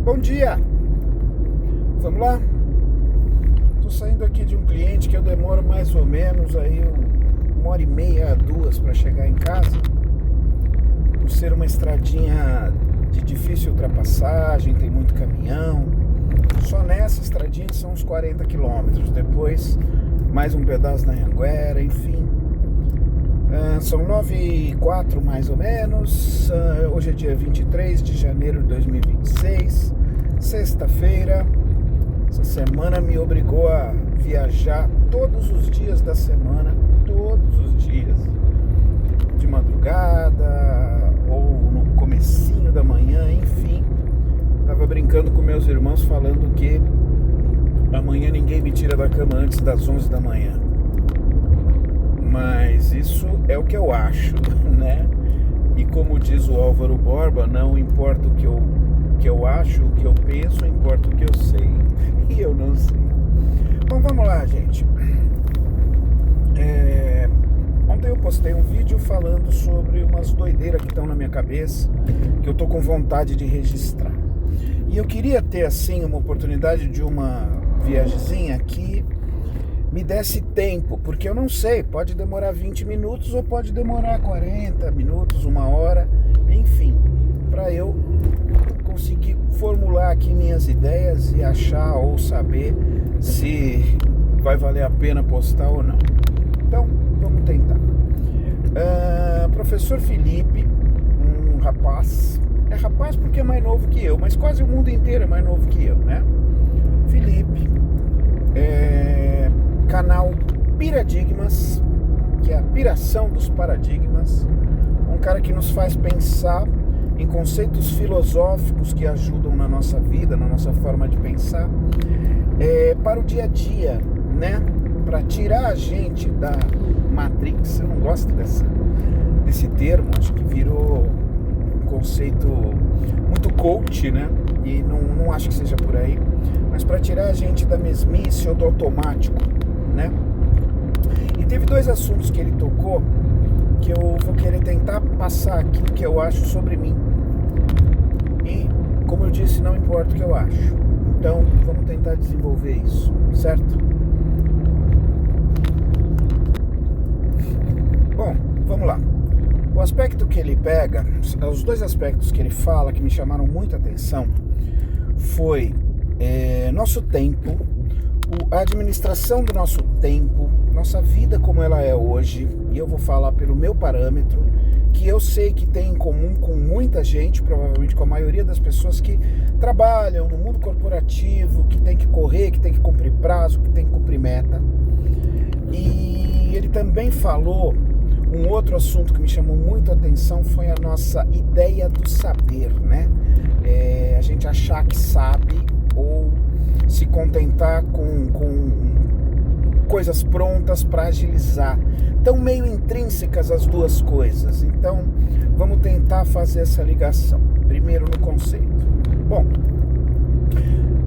Bom dia! Vamos lá? Tô saindo aqui de um cliente que eu demoro mais ou menos aí 1h30 a 2 para chegar em casa. Por ser uma estradinha de difícil ultrapassagem, tem muito caminhão. Só nessa estradinha são uns 40 quilômetros. Depois mais um pedaço na Anhanguera, enfim. São 9h04 mais ou menos. Hoje é dia 23 de janeiro de 2026, sexta-feira. Essa semana me obrigou a viajar todos os dias da semana, todos os dias, de madrugada ou no comecinho da manhã, enfim. Tava brincando com meus irmãos falando que amanhã ninguém me tira da cama antes das 11 da manhã. Mas isso é o que eu acho, né? E como diz o Álvaro Borba, não importa o que eu acho, o que eu penso, importa o que eu sei. E eu não sei. Bom, vamos lá, gente. Ontem eu postei um vídeo falando sobre umas doideiras que estão na minha cabeça, que eu tô com vontade de registrar. E eu queria ter, assim, uma oportunidade de uma viagemzinha que me desse tempo, porque eu não sei, pode demorar 20 minutos ou pode demorar 40 minutos, 1 hora, enfim, para eu conseguir formular aqui minhas ideias e achar ou saber se vai valer a pena postar ou não. Então, vamos tentar. Professor Felipe, um rapaz, é rapaz porque é mais novo que eu, mas quase o mundo inteiro é mais novo que eu, né? Felipe, canal Piradigmas, que é a piração dos paradigmas, um cara que nos faz pensar em conceitos filosóficos que ajudam na nossa vida, na nossa forma de pensar, para o dia a dia, né? Para tirar a gente da Matrix. Eu não gosto desse termo, acho que virou um conceito muito coach, né? E não acho que seja por aí, mas para tirar a gente da mesmice ou do automático, né? E teve 2 assuntos que ele tocou que eu vou querer tentar passar aqui o que eu acho sobre mim. E, como eu disse, não importa o que eu acho. Então, vamos tentar desenvolver isso, certo? Bom, vamos lá. O aspecto que ele pega, os 2 aspectos que ele fala que me chamaram muita atenção foi nosso tempo, a administração do nosso tempo, nossa vida como ela é hoje, e eu vou falar pelo meu parâmetro, que eu sei que tem em comum com muita gente, provavelmente com a maioria das pessoas que trabalham no mundo corporativo, que tem que correr, que tem que cumprir prazo, que tem que cumprir meta. E ele também falou, um outro assunto que me chamou muito a atenção foi a nossa ideia do saber, né? A gente achar que sabe ou se contentar com coisas prontas para agilizar. Estão meio intrínsecas as 2 coisas. Então, vamos tentar fazer essa ligação. Primeiro no conceito. Bom,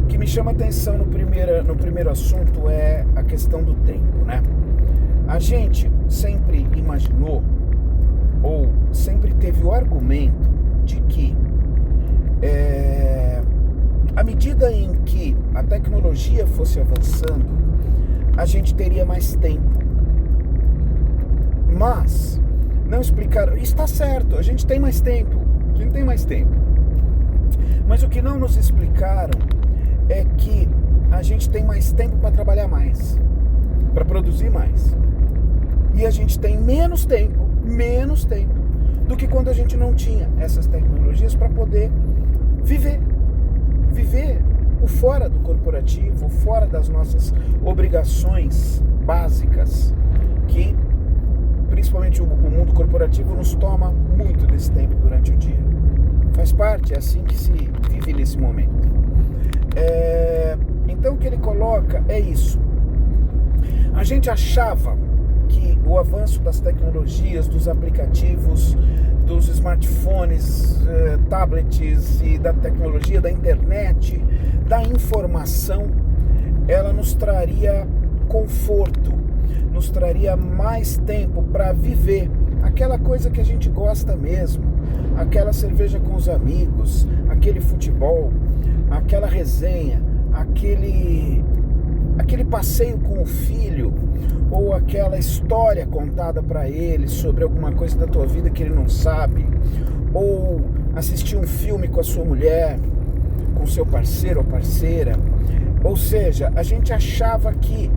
o que me chama a atenção no primeiro assunto é a questão do tempo, né? A gente sempre imaginou, ou sempre teve o argumento de que à medida em que a tecnologia fosse avançando, a gente teria mais tempo. Mas não explicaram, está certo, a gente tem mais tempo, mas o que não nos explicaram é que a gente tem mais tempo para trabalhar mais, para produzir mais, e a gente tem menos tempo do que quando a gente não tinha essas tecnologias para poder viver o fora do corporativo, fora das nossas obrigações básicas, que principalmente o mundo corporativo nos toma muito desse tempo durante o dia. Faz parte, é assim que se vive nesse momento. Então o que ele coloca é isso. A gente achava que o avanço das tecnologias, dos aplicativos, dos smartphones, tablets e da tecnologia, da internet, da informação, ela nos traria conforto, nos traria mais tempo para viver aquela coisa que a gente gosta mesmo, aquela cerveja com os amigos, aquele futebol, aquela resenha, aquele passeio com o filho, ou aquela história contada para ele sobre alguma coisa da tua vida que ele não sabe, ou assistir um filme com a sua mulher, com seu parceiro ou parceira. Ou seja, a gente achava que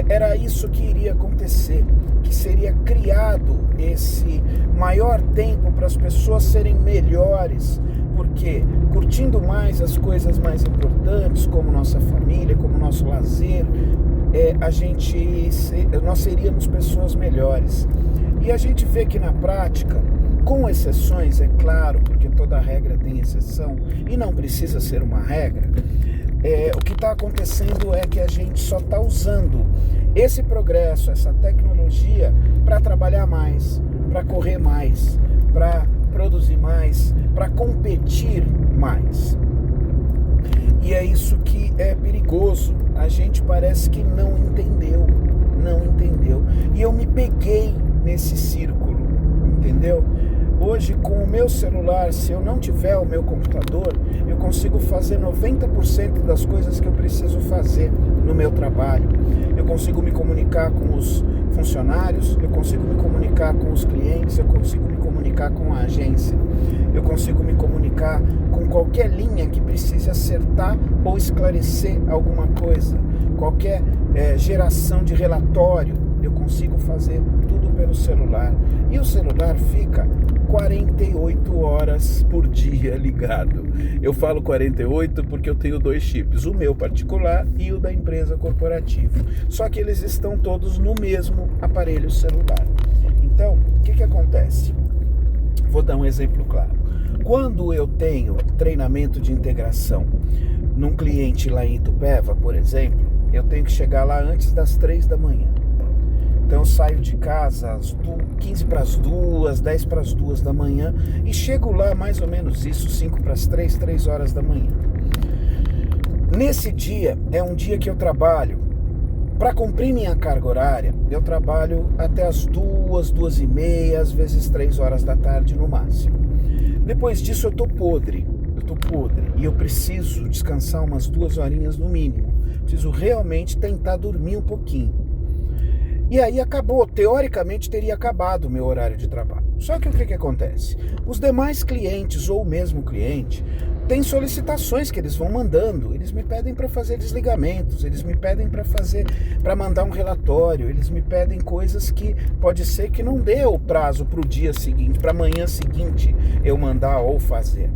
era isso que iria acontecer, que seria criado esse maior tempo para as pessoas serem melhores, porque curtindo mais as coisas mais importantes, como nossa família, como nosso lazer, nós seríamos pessoas melhores. E a gente vê que na prática, com exceções, é claro, porque toda regra tem exceção e não precisa ser uma regra, o que está acontecendo é que a gente só está usando esse progresso, essa tecnologia para trabalhar mais, para correr mais, para produzir mais, para competir mais. E é isso que é perigoso. A gente parece que não entendeu. E eu me peguei nesse círculo, entendeu? Hoje, com o meu celular, se eu não tiver o meu computador, eu consigo fazer 90% das coisas que eu preciso fazer no meu trabalho. Eu consigo me comunicar com os funcionários, eu consigo me comunicar com os clientes, eu consigo me comunicar com a agência, eu consigo me comunicar com qualquer linha que precise acertar ou esclarecer alguma coisa, qualquer geração de relatório, eu consigo fazer tudo pelo celular. E o celular fica 48 horas por dia ligado. Eu falo 48 porque eu tenho 2 chips, o meu particular e o da empresa corporativa. Só que eles estão todos no mesmo aparelho celular. Então, o que acontece? Vou dar um exemplo claro. Quando eu tenho treinamento de integração num cliente lá em Itupeva, por exemplo, eu tenho que chegar lá antes das 3 da manhã. Então eu saio de casa às 15 para as 2, 10 para as 2 da manhã e chego lá mais ou menos isso, 5 para as 3, 3 horas da manhã. Nesse dia, é um dia que eu trabalho, para cumprir minha carga horária, eu trabalho até as 2, 2 e meia, às vezes 3 horas da tarde no máximo. Depois disso eu tô podre, e eu preciso descansar umas 2 horinhas no mínimo. Preciso realmente tentar dormir um pouquinho. E aí acabou, teoricamente teria acabado o meu horário de trabalho. Só que o que acontece? Os demais clientes ou o mesmo cliente têm solicitações que eles vão mandando. Eles me pedem para fazer desligamentos, eles me pedem para mandar um relatório, eles me pedem coisas que pode ser que não dê o prazo para o dia seguinte, para amanhã seguinte eu mandar ou fazer.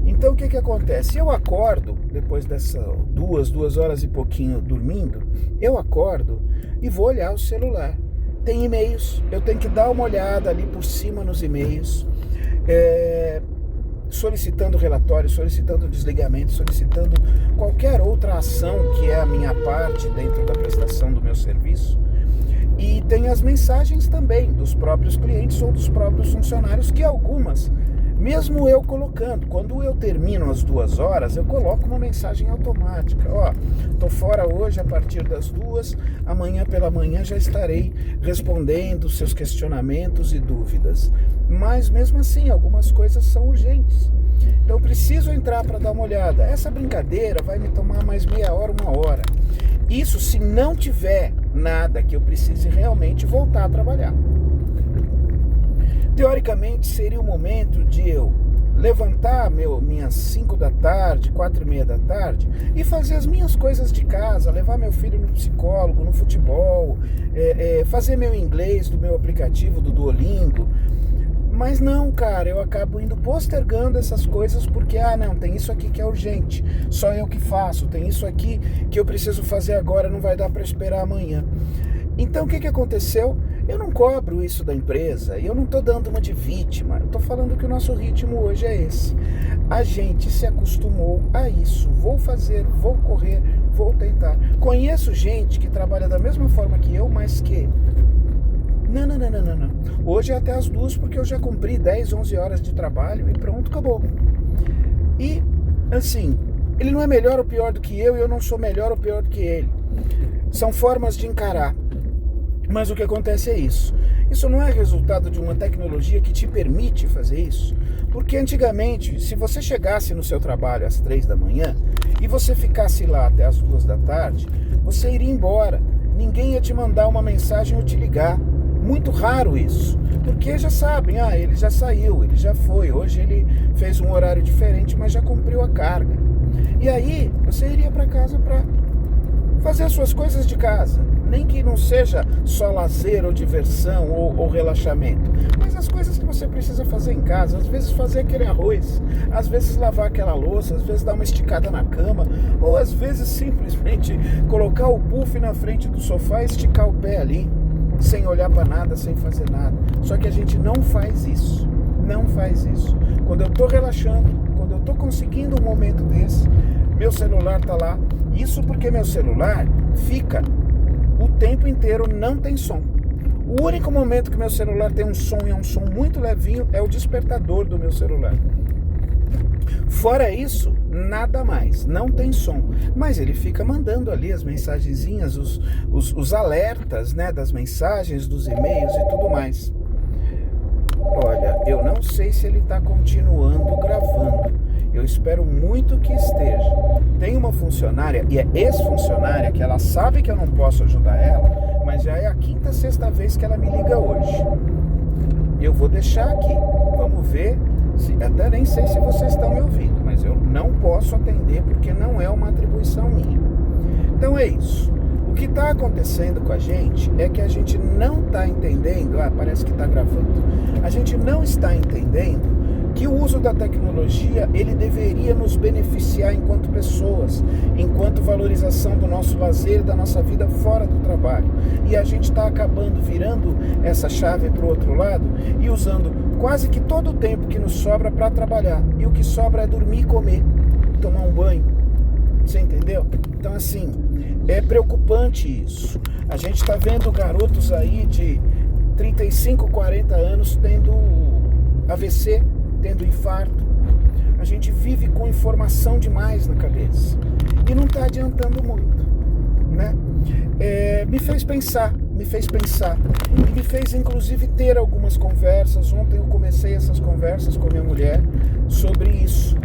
Então o que acontece? Eu acordo, depois dessas 2 horas e pouquinho dormindo, eu acordo e vou olhar o celular. Tem e-mails, eu tenho que dar uma olhada ali por cima nos e-mails, solicitando relatório, solicitando desligamento, solicitando qualquer outra ação que é a minha parte dentro da prestação do meu serviço. E tem as mensagens também dos próprios clientes ou dos próprios funcionários, que algumas, mesmo eu colocando, quando eu termino as 2 horas, eu coloco uma mensagem automática. Tô fora hoje a partir das 2, amanhã pela manhã já estarei respondendo seus questionamentos e dúvidas. Mas mesmo assim, algumas coisas são urgentes. Então eu preciso entrar para dar uma olhada. Essa brincadeira vai me tomar mais meia hora, 1 hora. Isso se não tiver nada que eu precise realmente voltar a trabalhar. Teoricamente seria o momento de eu levantar minhas 5 da tarde, 4 e meia da tarde e fazer as minhas coisas de casa, levar meu filho no psicólogo, no futebol, fazer meu inglês do meu aplicativo do Duolingo. Mas não, cara, eu acabo indo postergando essas coisas porque, não, tem isso aqui que é urgente, só eu que faço, tem isso aqui que eu preciso fazer agora, não vai dar para esperar amanhã. Então o que aconteceu? Eu não cobro isso da empresa, eu não estou dando uma de vítima, eu estou falando que o nosso ritmo hoje é esse. A gente se acostumou a isso, vou fazer, vou correr, vou tentar. Conheço gente que trabalha da mesma forma que eu, mas que... Não. Hoje é até as 2 porque eu já cumpri 10, 11 horas de trabalho e pronto, acabou. E, assim, ele não é melhor ou pior do que eu e eu não sou melhor ou pior do que ele. São formas de encarar. Mas o que acontece é isso. Isso não é resultado de uma tecnologia que te permite fazer isso. Porque antigamente, se você chegasse no seu trabalho às 3 da manhã e você ficasse lá até as 2 da tarde, você iria embora. Ninguém ia te mandar uma mensagem ou te ligar. Muito raro isso. Porque já sabem, ele já saiu, ele já foi. Hoje ele fez um horário diferente, mas já cumpriu a carga. E aí, você iria para casa para fazer as suas coisas de casa. Nem que não seja só lazer ou diversão ou relaxamento, mas as coisas que você precisa fazer em casa. Às vezes fazer aquele arroz, às vezes lavar aquela louça, às vezes dar uma esticada na cama, ou às vezes simplesmente colocar o puff na frente do sofá e esticar o pé ali, sem olhar para nada, sem fazer nada. Só que a gente não faz isso. Não faz isso. Quando eu estou relaxando, quando eu estou conseguindo um momento desse, meu celular está lá. Isso porque meu celular fica o tempo inteiro, não tem som. O único momento que meu celular tem um som, e é um som muito levinho, é o despertador do meu celular. Fora isso, nada mais, não tem som. Mas ele fica mandando ali as mensagenzinhas, os alertas, né, das mensagens, dos e-mails e tudo mais. Olha, eu não sei se ele está continuando gravando. Eu espero muito que esteja. Tem uma funcionária, e é ex-funcionária, que ela sabe que eu não posso ajudar ela, mas já é a 5ª, 6ª vez que ela me liga hoje. Eu vou deixar aqui. Vamos ver. Até nem sei se vocês estão me ouvindo, mas eu não posso atender porque não é uma atribuição minha. Então é isso. O que está acontecendo com a gente é que a gente não está entendendo. Parece que está gravando. A gente não está entendendo que o uso da tecnologia, ele deveria nos beneficiar enquanto pessoas, enquanto valorização do nosso lazer, da nossa vida fora do trabalho. E a gente está acabando virando essa chave para o outro lado e usando quase que todo o tempo que nos sobra para trabalhar. E o que sobra é dormir e comer, tomar um banho. Você entendeu? Então, assim, é preocupante isso. A gente está vendo garotos aí de 35, 40 anos tendo AVC, tendo infarto. A gente vive com informação demais na cabeça e não está adiantando muito, né? Me fez pensar e me fez inclusive ter algumas conversas. Ontem eu comecei essas conversas com a minha mulher sobre isso.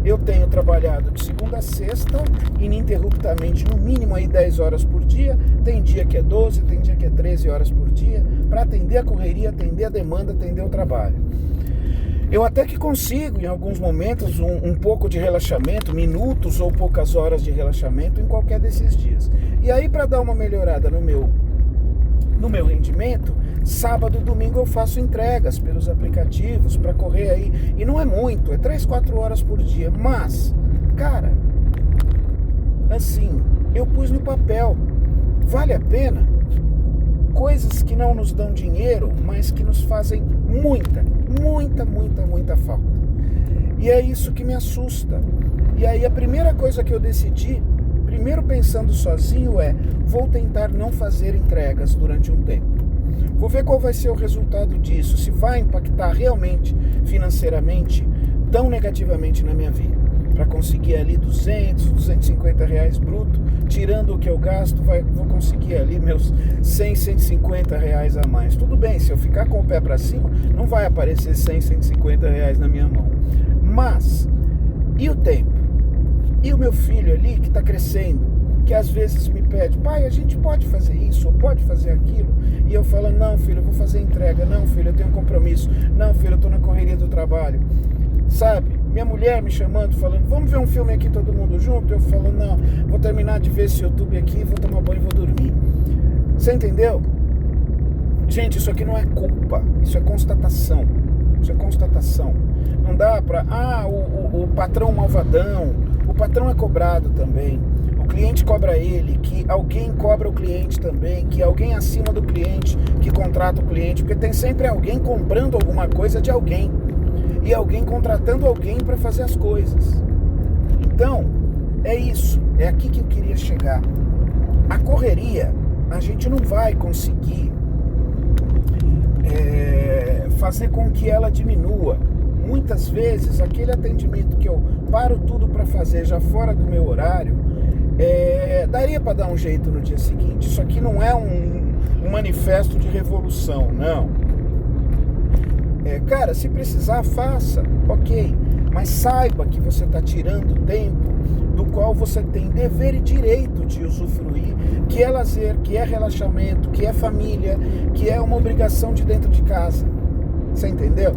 Eu tenho trabalhado de segunda a sexta, ininterruptamente, no mínimo aí 10 horas por dia. Tem dia que é 12, tem dia que é 13 horas por dia, para atender a correria, atender a demanda, atender o trabalho. Eu até que consigo, em alguns momentos, um pouco de relaxamento, minutos ou poucas horas de relaxamento em qualquer desses dias. E aí, para dar uma melhorada no meu rendimento, sábado e domingo eu faço entregas pelos aplicativos para correr aí. E não é muito, é 3, 4 horas por dia. Mas, cara, assim, eu pus no papel. Vale a pena? Coisas que não nos dão dinheiro, mas que nos fazem muita falta. E é isso que me assusta. E aí a primeira coisa que eu decidi, primeiro pensando sozinho, vou tentar não fazer entregas durante um tempo. Vou ver qual vai ser o resultado disso, se vai impactar realmente financeiramente tão negativamente na minha vida. Para conseguir ali 200, 250 reais bruto, tirando o que eu gasto, vou conseguir ali meus 100, 150 reais a mais. Tudo bem, se eu ficar com o pé para cima, não vai aparecer 100, 150 reais na minha mão. Mas, e o tempo? E o meu filho ali que está crescendo, que às vezes me pede, pai, a gente pode fazer isso, ou pode fazer aquilo? E eu falo, não filho, eu vou fazer entrega, não filho, eu tenho um compromisso, não filho, eu estou na correria do trabalho. Sabe, minha mulher me chamando, falando, vamos ver um filme aqui todo mundo junto? Eu falo, não, vou terminar de ver esse YouTube aqui, vou tomar banho e vou dormir. Você entendeu? Gente, isso aqui não é culpa, isso é constatação. Isso é constatação. Não dá pra, o patrão malvadão, o patrão é cobrado também. O cliente cobra ele, que alguém cobra o cliente também, que alguém acima do cliente que contrata o cliente, porque tem sempre alguém comprando alguma coisa de alguém. E alguém contratando alguém para fazer as coisas. Então, é isso. É aqui que eu queria chegar. A correria, a gente não vai conseguir fazer com que ela diminua. Muitas vezes, aquele atendimento que eu paro tudo para fazer já fora do meu horário, daria para dar um jeito no dia seguinte. Isso aqui não é um manifesto de revolução, não. Cara, se precisar, faça, ok, mas saiba que você está tirando tempo do qual você tem dever e direito de usufruir, que é lazer, que é relaxamento, que é família, que é uma obrigação de dentro de casa. Você entendeu?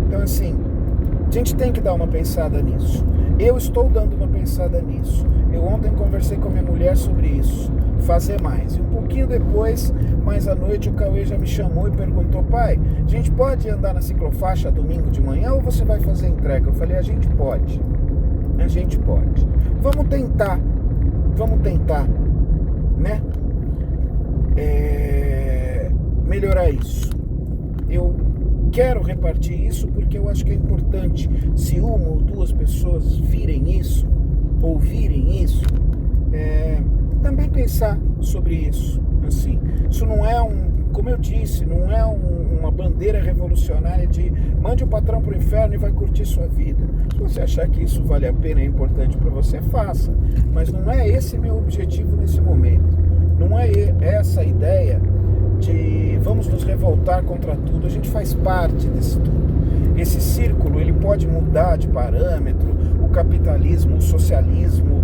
Então, assim, a gente tem que dar uma pensada nisso. Eu estou dando uma pensada nisso. Eu ontem conversei com a minha mulher sobre isso, fazer mais. E um pouquinho depois, mais à noite, o Cauê já me chamou e perguntou: pai, a gente pode andar na ciclofaixa domingo de manhã ou você vai fazer entrega? Eu falei: a gente pode. A gente pode. Vamos tentar, né? Melhorar isso. Eu quero repartir isso porque eu acho que é importante. Se uma ou duas pessoas virem isso, ouvirem isso, também pensar sobre isso. Assim, isso não é como eu disse, não é uma bandeira revolucionária de mande o patrão pro inferno e vai curtir sua vida. Se você achar que isso vale a pena e é importante para você, faça. Mas não é esse meu objetivo nesse momento. Não é essa a ideia de vamos nos revoltar contra tudo. A gente faz parte desse tudo. Esse círculo, ele pode mudar de parâmetro, o capitalismo, o socialismo,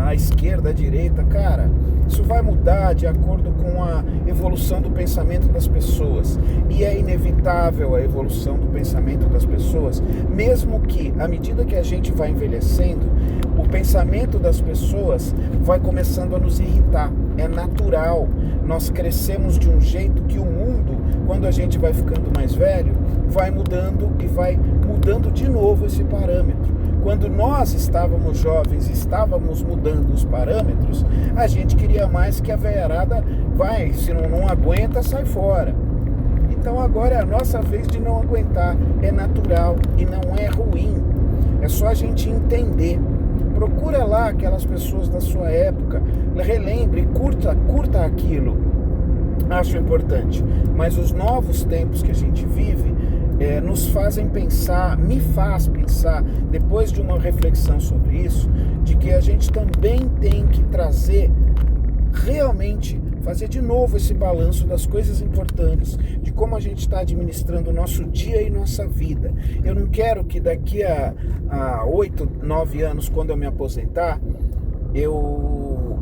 a esquerda, a direita, cara, isso vai mudar de acordo com a evolução do pensamento das pessoas. E é inevitável a evolução do pensamento das pessoas, mesmo que, à medida que a gente vai envelhecendo, o pensamento das pessoas vai começando a nos irritar. É natural. Nós crescemos de um jeito que o mundo, quando a gente vai ficando mais velho, vai mudando e vai mudando de novo esse parâmetro. Quando nós estávamos jovens e estávamos mudando os parâmetros, a gente queria mais que a veiarada vai, se não aguenta, sai fora. Então agora é a nossa vez de não aguentar. É natural e não é ruim. É só a gente entender. Procura lá aquelas pessoas da sua época, relembre, curta aquilo. Acho importante. Mas os novos tempos que a gente vive nos fazem pensar, me faz pensar, depois de uma reflexão sobre isso, de que a gente também tem que trazer, realmente, fazer de novo esse balanço das coisas importantes, de como a gente está administrando o nosso dia e nossa vida. Eu não quero que daqui a 8, 9 anos, quando eu me aposentar, eu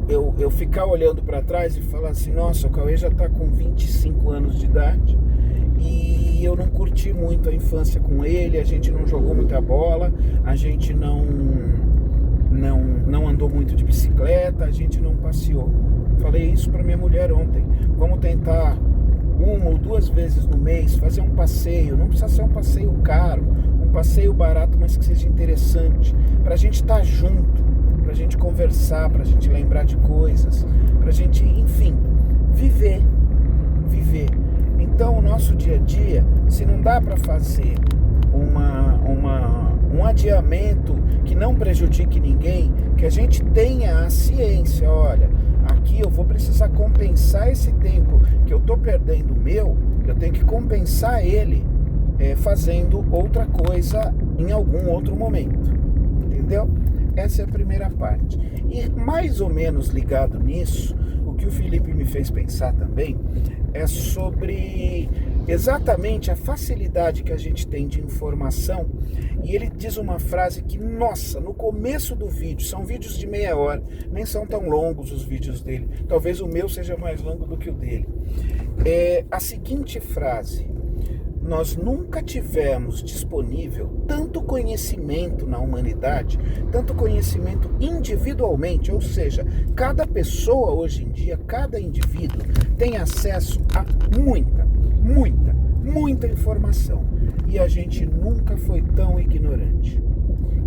ficar olhando para trás e falar assim: nossa, o Cauê já está com 25 anos de idade e eu não curti muito a infância com ele, a gente não jogou muita bola, a gente não andou muito de bicicleta, a gente não passeou. Falei isso para minha mulher ontem. Vamos tentar 1 ou 2 vezes no mês fazer um passeio. Não precisa ser um passeio caro, um passeio barato, mas que seja interessante, para a gente estar junto, para a gente conversar, para a gente lembrar de coisas, para a gente, enfim, viver. Então o nosso dia a dia, se não dá para fazer um adiamento que não prejudique ninguém, que a gente tenha a ciência: olha, aqui eu vou precisar compensar esse tempo que eu estou perdendo eu tenho que compensar ele fazendo outra coisa em algum outro momento, entendeu? Essa é a primeira parte. E mais ou menos ligado nisso, o que o Felipe me fez pensar também é sobre exatamente a facilidade que a gente tem de informação. E ele diz uma frase que, nossa, no começo do vídeo, são vídeos de meia hora, nem são tão longos os vídeos dele, talvez o meu seja mais longo do que o dele. A seguinte frase: nós nunca tivemos disponível tanto conhecimento na humanidade, tanto conhecimento individualmente, ou seja, cada pessoa hoje em dia, cada indivíduo tem acesso a muita informação, e a gente nunca foi tão ignorante.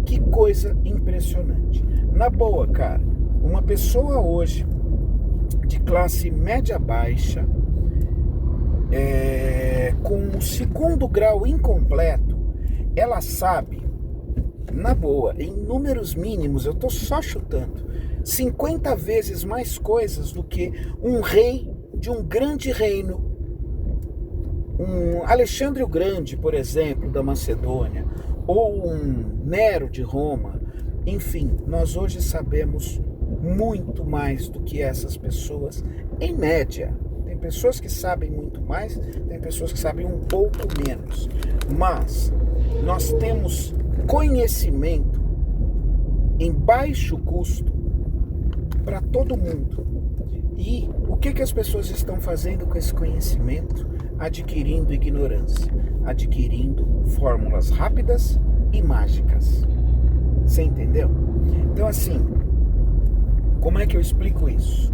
Que coisa impressionante. Na boa, cara, uma pessoa hoje de classe média baixa, com o 2º grau incompleto, ela sabe, na boa, em números mínimos, eu estou só chutando, 50 vezes mais coisas do que um rei de um grande reino, um Alexandre o Grande, por exemplo, da Macedônia, ou um Nero de Roma. Enfim, nós hoje sabemos muito mais do que essas pessoas, em média. Tem pessoas que sabem muito mais, tem pessoas que sabem um pouco menos. Mas nós temos conhecimento em baixo custo para todo mundo. E o que as pessoas estão fazendo com esse conhecimento? Adquirindo ignorância, adquirindo fórmulas rápidas e mágicas. Você entendeu? Então assim, como é que eu explico isso?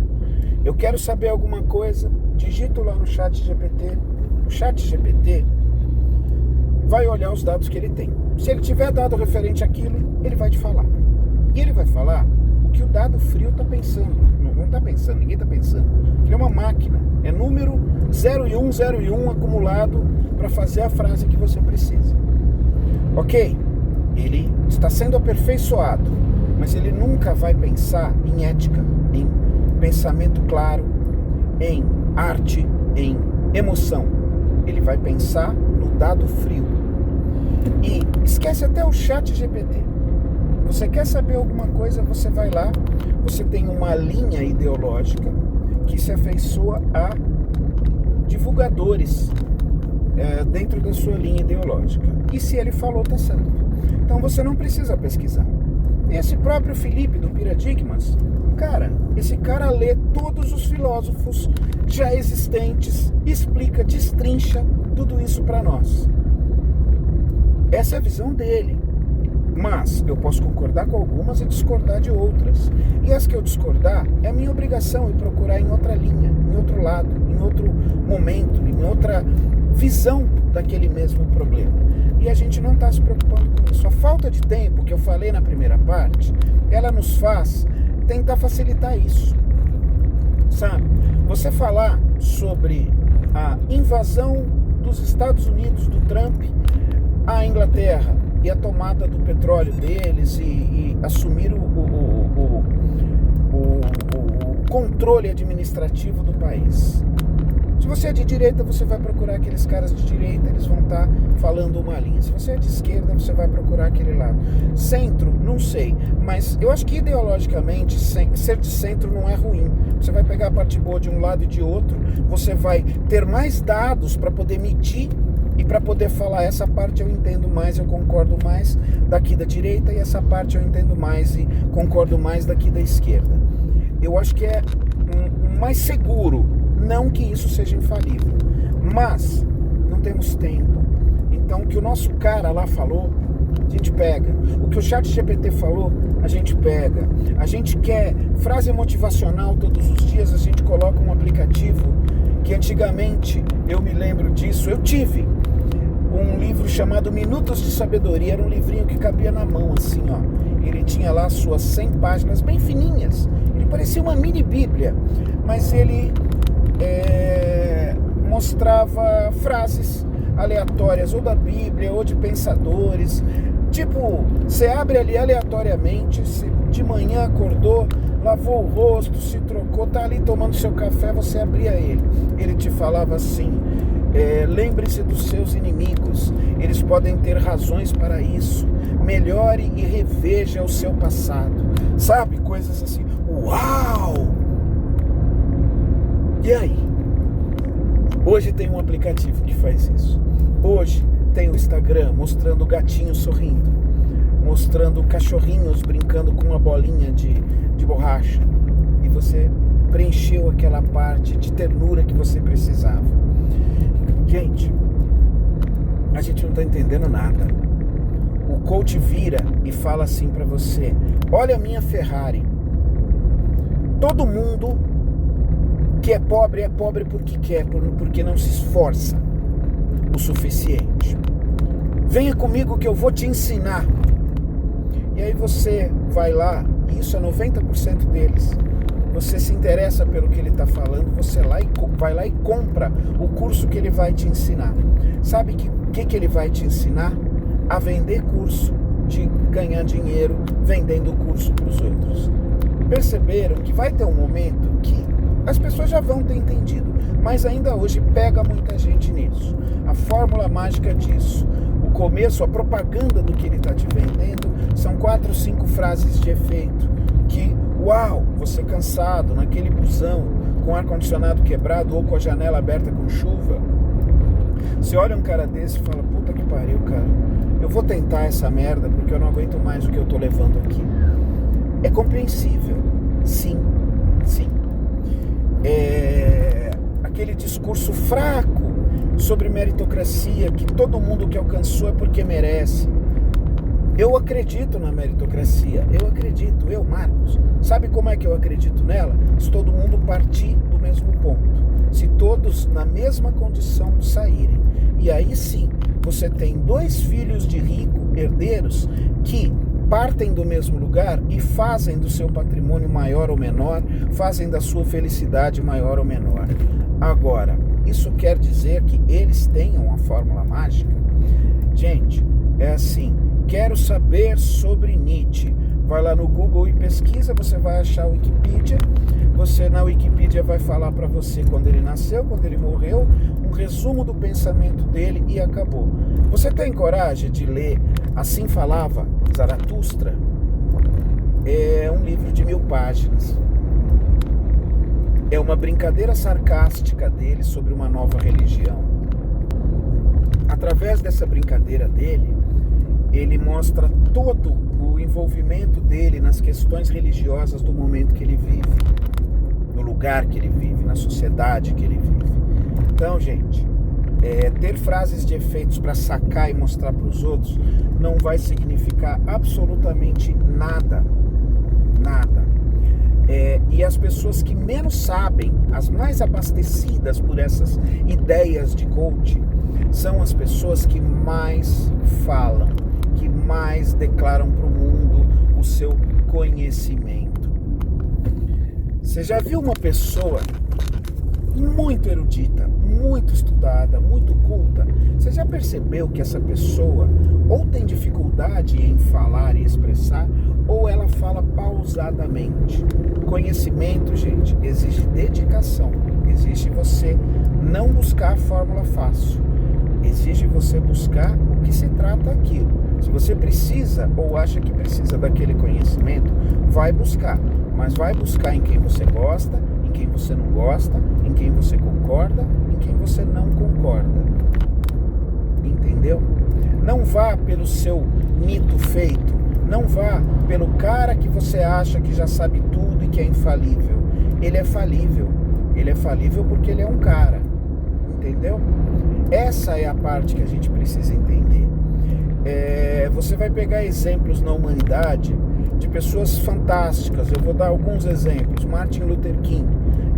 Eu quero saber alguma coisa, digito lá no ChatGPT. O ChatGPT vai olhar os dados que ele tem. Se ele tiver dado referente àquilo, ele vai te falar. E ele vai falar o que o dado frio está pensando. Não está pensando, ninguém está pensando. Ele é uma máquina. É número 0 e 1 acumulado para fazer a frase que você precisa. Ok? Ele está sendo aperfeiçoado, mas ele nunca vai pensar em ética, em pensamento claro, em arte, em emoção. Ele vai pensar no dado frio. E esquece até o ChatGPT. Você quer saber alguma coisa, você vai lá, você tem uma linha ideológica que se afeiçoa a divulgadores dentro da sua linha ideológica. E se ele falou, tá certo. Então você não precisa pesquisar. Esse próprio Felipe do Paradigmas, cara, esse cara lê todos os filósofos já existentes, explica, destrincha tudo isso para nós. Essa é a visão dele. Mas eu posso concordar com algumas e discordar de outras. E as que eu discordar, é minha obrigação ir procurar em outra linha, em outro lado, em outro momento, em outra visão daquele mesmo problema. E a gente não está se preocupando com isso. A falta de tempo que eu falei na primeira parte, ela nos faz tentar facilitar isso. Sabe? Você falar sobre a invasão dos Estados Unidos, do Trump, à Inglaterra, e a tomada do petróleo deles e assumir o controle administrativo do país. Se você é de direita, você vai procurar aqueles caras de direita, eles vão estar falando uma linha. Se você é de esquerda, você vai procurar aquele lado. Centro, não sei, mas eu acho que ideologicamente ser de centro não é ruim. Você vai pegar a parte boa de um lado e de outro, você vai ter mais dados para poder medir e para poder falar, essa parte eu entendo mais, eu concordo mais daqui da direita, e essa parte eu entendo mais e concordo mais daqui da esquerda. Eu acho que é mais seguro, não que isso seja infalível, mas não temos tempo. Então o que o nosso cara lá falou, a gente pega. O que o ChatGPT falou, a gente pega. A gente quer frase motivacional todos os dias, a gente coloca um aplicativo que antigamente, eu me lembro disso, eu tive um livro chamado Minutos de Sabedoria, era um livrinho que cabia na mão, assim, ó. Ele tinha lá suas 100 páginas bem fininhas, ele parecia uma mini bíblia, mas ele mostrava frases aleatórias, ou da Bíblia, ou de pensadores. Tipo, você abre ali aleatoriamente, de manhã acordou, lavou o rosto, se trocou, tá ali tomando seu café, você abria ele. Ele te falava assim, lembre-se dos seus inimigos, eles podem ter razões para isso, melhore e reveja o seu passado. Sabe, coisas assim, uau! E aí? Hoje tem um aplicativo que faz isso. Hoje tem o Instagram mostrando o gatinho sorrindo, mostrando cachorrinhos brincando com uma bolinha de borracha. E você preencheu aquela parte de ternura que você precisava. Gente, a gente não está entendendo nada. O coach vira e fala assim para você: olha a minha Ferrari. Todo mundo que é pobre porque quer, porque não se esforça o suficiente. Venha comigo que eu vou te ensinar. E aí você vai lá, e isso é 90% deles. Você se interessa pelo que ele está falando, você vai lá e compra o curso que ele vai te ensinar. Sabe o que ele vai te ensinar? A vender curso, de ganhar dinheiro vendendo curso para os outros. Perceberam que vai ter um momento que as pessoas já vão ter entendido, mas ainda hoje pega muita gente nisso. A fórmula mágica disso, o começo, a propaganda do que ele está te vendendo, são 4 ou 5 frases de efeito que, uau, você cansado, naquele busão, com ar-condicionado quebrado ou com a janela aberta com chuva. Você olha um cara desse e fala, puta que pariu, cara, eu vou tentar essa merda porque eu não aguento mais o que eu tô levando aqui. É compreensível, sim. Aquele discurso fraco sobre meritocracia, que todo mundo que alcançou é porque merece. Eu acredito na meritocracia, eu, Marcos. Sabe como é que eu acredito nela? Se todo mundo partir do mesmo ponto, se todos na mesma condição saírem. E aí sim, você tem dois filhos de rico, herdeiros, que partem do mesmo lugar e fazem do seu patrimônio maior ou menor, fazem da sua felicidade maior ou menor. Agora, isso quer dizer que eles tenham a fórmula mágica? Gente, é assim, quero saber sobre Nietzsche. Vai lá no Google e pesquisa, você vai achar a Wikipedia. Você na Wikipedia vai falar para você quando ele nasceu, quando ele morreu, um resumo do pensamento dele e acabou. Você tem coragem de ler Assim Falava Zaratustra? É um livro de 1000 páginas. É uma brincadeira sarcástica dele sobre uma nova religião. Através dessa brincadeira dele, ele mostra todo o envolvimento dele nas questões religiosas do momento que ele vive, no lugar que ele vive, na sociedade que ele vive. Então, gente, ter frases de efeitos para sacar e mostrar para os outros não vai significar absolutamente nada. E as pessoas que menos sabem, as mais abastecidas por essas ideias de coach, são as pessoas que mais falam, que mais declaram para o mundo o seu conhecimento. Você já viu uma pessoa muito erudita, muito estudada, muito culta? Você já percebeu que essa pessoa ou tem dificuldade em falar e expressar, ou ela fala pausadamente? Conhecimento, gente, exige dedicação, exige você não buscar a fórmula fácil, exige você buscar o que se trata aquilo. Se você precisa ou acha que precisa daquele conhecimento, vai buscar, mas vai buscar em quem você gosta, em quem você não gosta, em quem você concorda, em quem você não concorda. Entendeu? Não vá pelo seu mito feito, não vá pelo cara que você acha que já sabe tudo e que é infalível. Ele é falível porque ele é um cara, entendeu? Essa é a parte que a gente precisa entender. Você vai pegar exemplos na humanidade de pessoas fantásticas. Eu vou dar alguns exemplos. Martin Luther King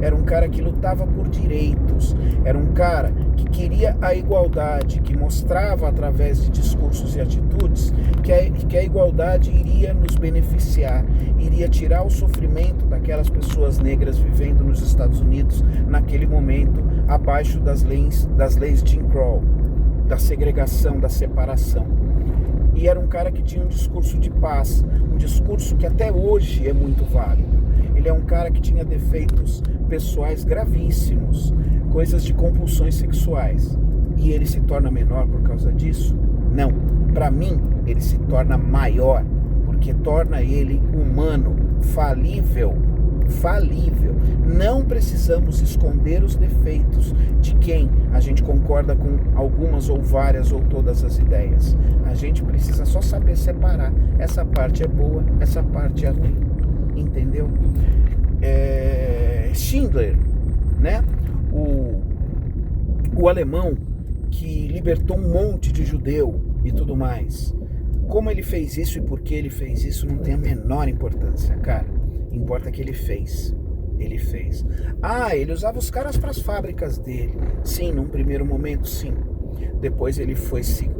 era um cara que lutava por direitos, era um cara que queria a igualdade, que mostrava através de discursos e atitudes que a igualdade iria nos beneficiar, iria tirar o sofrimento daquelas pessoas negras vivendo nos Estados Unidos naquele momento, abaixo das leis Jim Crow, da segregação, da separação. E era um cara que tinha um discurso de paz, um discurso que até hoje é muito válido. Ele é um cara que tinha defeitos pessoais gravíssimos, coisas de compulsões sexuais. E ele se torna menor por causa disso? Não. Para mim, ele se torna maior, porque torna ele humano, falível. Não precisamos esconder os defeitos de quem a gente concorda com algumas ou várias ou todas as ideias. A gente precisa só saber separar. Essa parte é boa, essa parte é ruim. Entendeu? Schindler, né? O alemão que libertou um monte de judeu e tudo mais. Como ele fez isso e por que ele fez isso não tem a menor importância, cara. Importa que ele fez. Ele usava os caras para as fábricas dele. Sim, num primeiro momento, sim. Depois ele foi se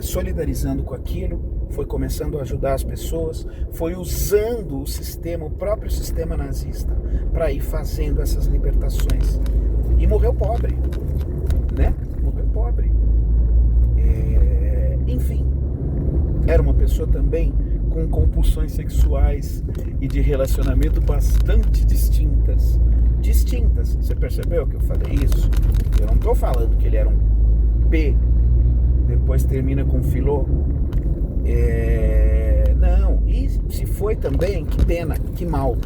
solidarizando com aquilo, foi começando a ajudar as pessoas, foi usando o próprio sistema nazista para ir fazendo essas libertações. E morreu pobre, né? Morreu pobre. Enfim, era uma pessoa também com compulsões sexuais e de relacionamento bastante distintas. Você percebeu que eu falei isso? Eu não estou falando que ele era um P, depois termina com filô. Não, e se for foi também, que pena, que mal.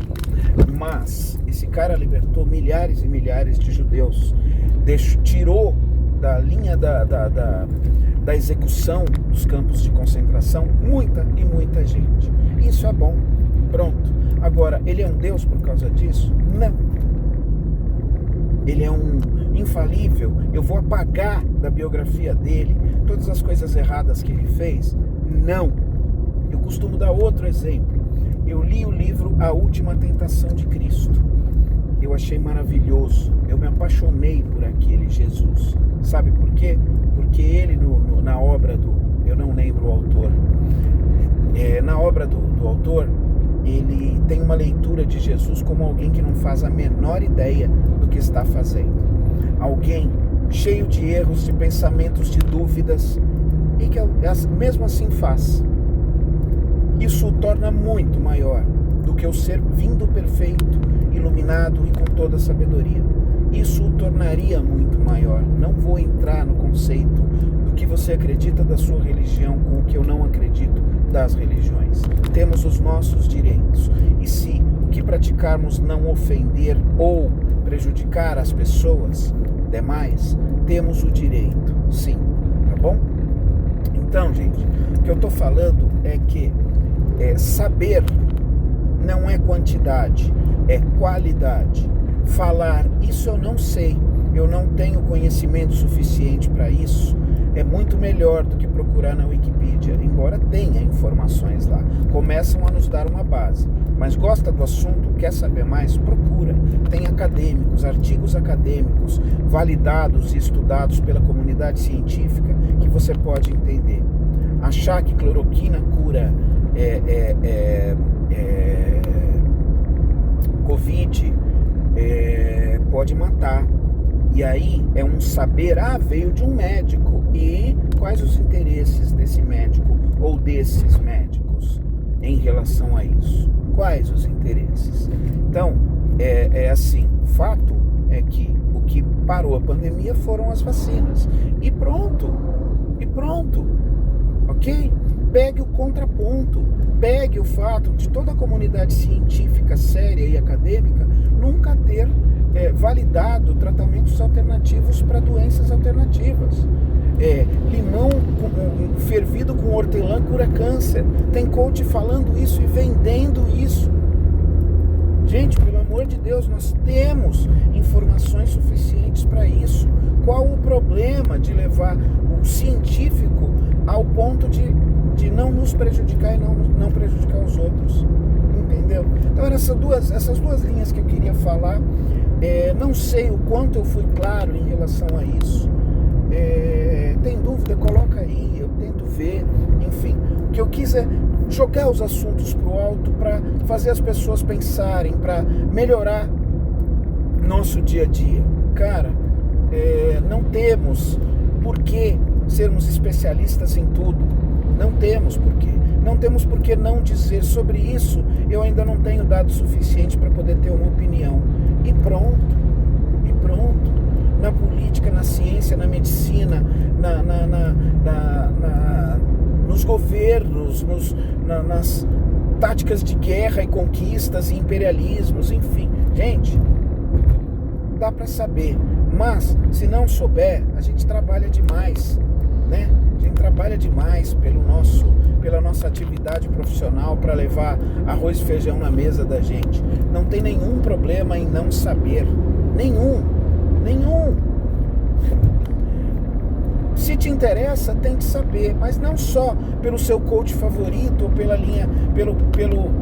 Mas esse cara libertou milhares e milhares de judeus, tirou da linha da execução dos campos de concentração muita e muita gente. Isso é bom, pronto. Agora, ele é um Deus por causa disso? Não. Ele é um infalível? Eu vou apagar da biografia dele todas as coisas erradas que ele fez? Não. Eu costumo dar outro exemplo. Eu li o livro A Última Tentação de Cristo. Eu achei maravilhoso. Eu me apaixonei por aquele Jesus. Sabe por quê? Porque ele, na obra eu não lembro o autor, na obra do autor, ele tem uma leitura de Jesus como alguém que não faz a menor ideia do que está fazendo. Alguém cheio de erros, de pensamentos, de dúvidas, e que mesmo assim faz. Isso o torna muito maior do que o ser vindo perfeito, iluminado e com toda a sabedoria. Isso o tornaria muito maior. Não vou entrar no conceito do que você acredita da sua religião com o que eu não acredito das religiões. Temos os nossos direitos. E se o que praticarmos não ofender ou prejudicar as pessoas demais, temos o direito, sim, tá bom? Então, gente, o que eu estou falando é que saber não é quantidade, é qualidade. Falar, isso eu não sei, eu não tenho conhecimento suficiente para isso, é muito melhor do que procurar na Wikipedia, embora tenha informações lá. Começam a nos dar uma base, mas gosta do assunto, quer saber mais? Procura. Tem acadêmicos, artigos acadêmicos, validados e estudados pela comunidade científica, que você pode entender. Achar que cloroquina cura Covid pode matar. E aí é um saber, veio de um médico. E quais os interesses desse médico ou desses médicos em relação a isso? Quais os interesses? Então, assim, o fato é que o que parou a pandemia foram as vacinas. E pronto, ok? Pegue o contraponto, pegue o fato de toda a comunidade científica séria e acadêmica nunca ter validado tratamentos alternativos para doenças alternativas. Limão fervido com hortelã cura câncer. Tem coach falando isso e vendendo isso. Gente, pelo amor de Deus, nós temos informações suficientes para isso. Qual o problema de levar o científico ao ponto de não nos prejudicar e não prejudicar os outros? Entendeu? Então eram essas duas linhas que eu queria falar. Não sei o quanto eu fui claro em relação a isso. Tem dúvida? Coloca aí, eu tento ver. Enfim, o que eu quis é jogar os assuntos para o alto para fazer as pessoas pensarem, para melhorar nosso dia a dia. Cara, não temos por que sermos especialistas em tudo. Não temos por quê. Não temos por que não dizer sobre isso. Eu ainda não tenho dados suficientes para poder ter uma opinião. E pronto. Na política, na ciência, na medicina, nos governos, nas táticas de guerra e conquistas e imperialismos, enfim. Gente, dá para saber. Mas, se não souber, a gente trabalha demais, né? A gente trabalha demais pela nossa atividade profissional para levar arroz e feijão na mesa da gente. Não tem nenhum problema em não saber. Nenhum. Se te interessa, tem que saber, mas não só pelo seu coach favorito ou pela linha, pelo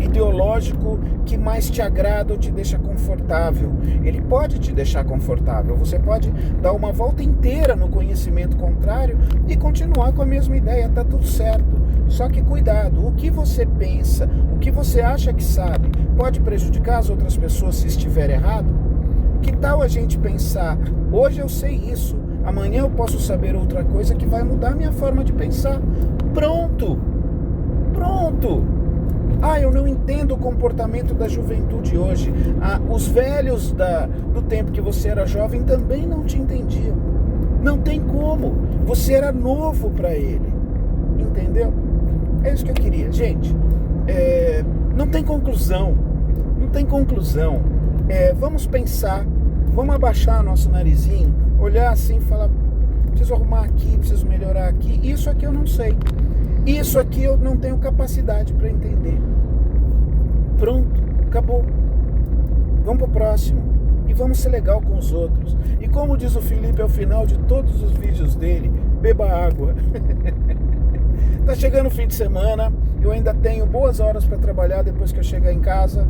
ideológico que mais te agrada ou te deixa confortável. Ele pode te deixar confortável, você pode dar uma volta inteira no conhecimento contrário e continuar com a mesma ideia, tá tudo certo. Só que cuidado, o que você pensa, o que você acha que sabe, pode prejudicar as outras pessoas se estiver errado? Que tal a gente pensar, hoje eu sei isso, amanhã eu posso saber outra coisa que vai mudar a minha forma de pensar. Pronto. Eu não entendo o comportamento da juventude hoje. Os velhos do tempo que você era jovem também não te entendiam. Não tem como. Você era novo para ele. Entendeu? É isso que eu queria. Gente, Não tem conclusão, não tem conclusão. Vamos pensar, vamos abaixar nosso narizinho, olhar assim e falar, preciso arrumar aqui, preciso melhorar aqui, isso aqui eu não sei, isso aqui eu não tenho capacidade para entender. Pronto, acabou. Vamos pro próximo e vamos ser legal com os outros. E como diz o Felipe ao final de todos os vídeos dele, beba água. Tá chegando o fim de semana, eu ainda tenho boas horas para trabalhar depois que eu chegar em casa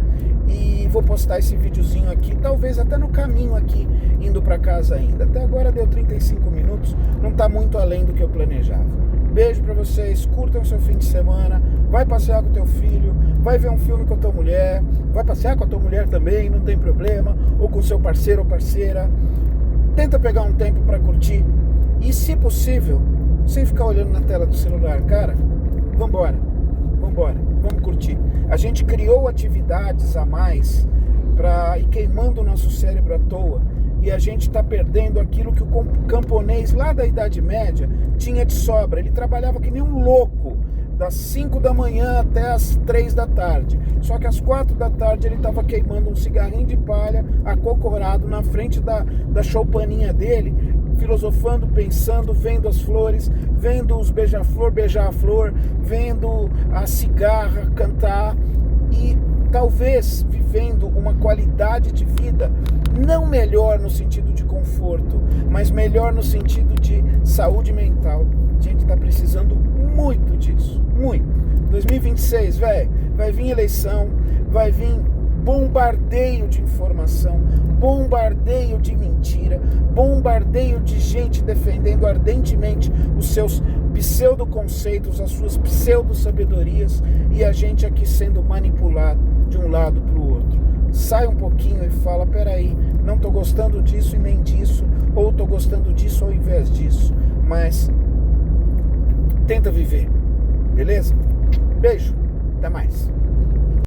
e vou postar esse videozinho aqui, talvez até no caminho aqui, indo para casa ainda. Até agora deu 35 minutos, não tá muito além do que eu planejava. Beijo para vocês, curtam o seu fim de semana, vai passear com o teu filho, vai ver um filme com a tua mulher, vai passear com a tua mulher também, não tem problema, ou com seu parceiro ou parceira. Tenta pegar um tempo para curtir e, se possível, sem ficar olhando na tela do celular, cara, vambora, vamos curtir. A gente criou atividades a mais para ir queimando o nosso cérebro à toa e a gente está perdendo aquilo que o camponês lá da Idade Média tinha de sobra. Ele trabalhava que nem um louco, das 5 da manhã até as 3 da tarde. Só que às 4 da tarde ele estava queimando um cigarrinho de palha, acocorado na frente da choupaninha dele, filosofando, pensando, vendo as flores, vendo os beija-flor beijar a flor, vendo a cigarra cantar e talvez vivendo uma qualidade de vida não melhor no sentido de conforto, mas melhor no sentido de saúde mental. A gente está precisando muito disso, muito. 2026, velho, vai vir eleição, vai vir bombardeio de informação, bombardeio de mentira, bombardeio de gente defendendo ardentemente os seus pseudo-conceitos, as suas pseudo-sabedorias, e a gente aqui sendo manipulado de um lado para o outro. Sai um pouquinho e fala, peraí, não estou gostando disso e nem disso, ou estou gostando disso ao invés disso, mas tenta viver, beleza? Beijo, até mais.